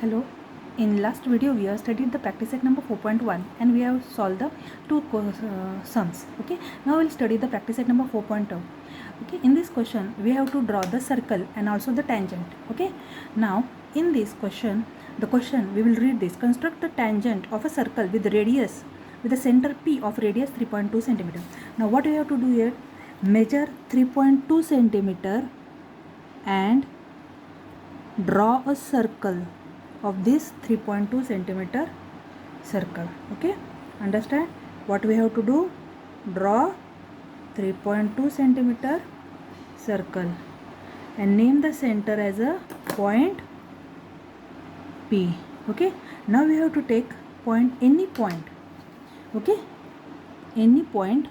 Hello. In last video we have studied the practice set number 4.1 and we have solved the two sums. Okay. Now we'll study the practice set number 4.2. Okay. In this question we have to draw the circle and also the tangent. Okay. Now in this question, we will read this. Construct the tangent of a circle with radius with a center P of radius 3.2 cm. Now what we have to do here? Measure 3.2 cm and draw a circle of this 3.2 centimeter circle. Okay, understand what we have to do? Draw 3.2 centimeter circle and name the center as a point P. Okay, now we have to take any point. Okay, any point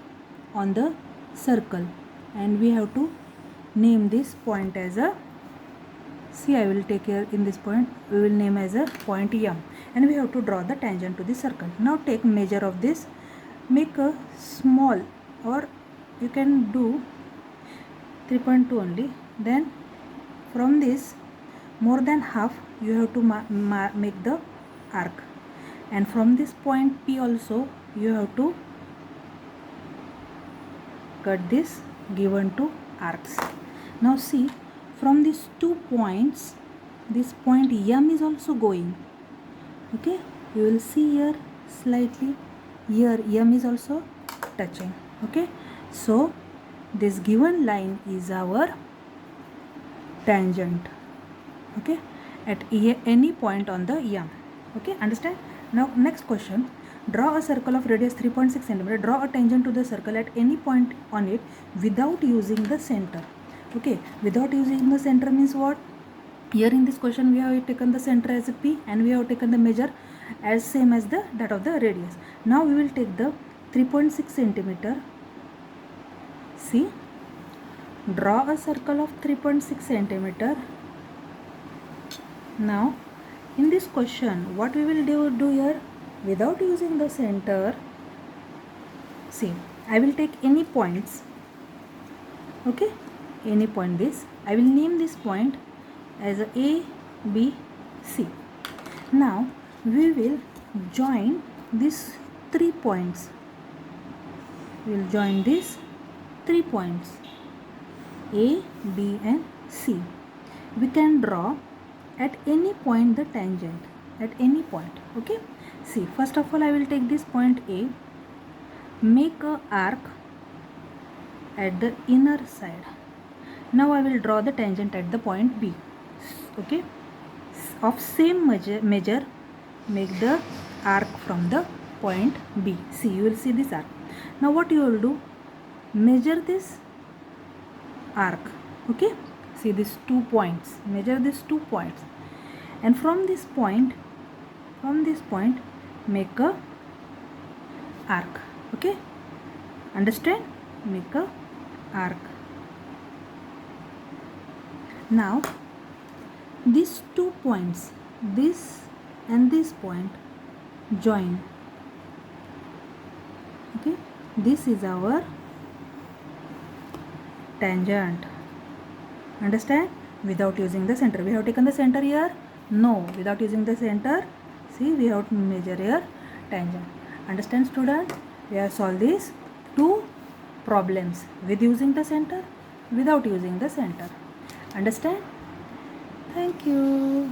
on the circle and we have to name this point as a, see, I will take here in this point, we will name as a point M and we have to draw the tangent to the circle. Now take measure of this, make a small, or you can do 3.2 only. Then from this more than half you have to make the arc, and from this point P also you have to cut this given two arcs. Now see, from these 2 points, this point M is also going. Okay, you will see here slightly, here M is also touching. Okay, so this given line is our tangent. Okay, at any point on the M. Okay, understand? Now next question. Draw a circle of radius 3.6 cm. Draw a tangent to the circle at any point on it without using the center. Okay, without using the center means what? Here in this question we have taken the center as a P and we have taken the measure as same as that of the radius. Now we will take the 3.6 centimeter. See, draw a circle of 3.6 centimeter. Now in this question what we will do here? Without using the center, see, I will take any points. Okay, any point this, I will name this point as A, B, C. Now we will join these 3 points. We will join these 3 points A, B and C. We can draw at any point the tangent, at any point. Okay, see, first of all I will take this point A, make a arc at the inner side. Now I will draw the tangent at the point B. Okay, of same measure make the arc from the point B. See, you will see this arc. Now what you will do? Measure this arc. Okay, see these 2 points, measure these 2 points and from this point make a arc. Okay, understand? Make a arc. Now these 2 points, this and this point, join. Okay, this is our tangent. Understand? Without using the center. We have taken the center here? No, without using the center. See, we have to measure here tangent. Understand, student? We have solved these 2 problems with using the center, without using the center. Understand? Thank you.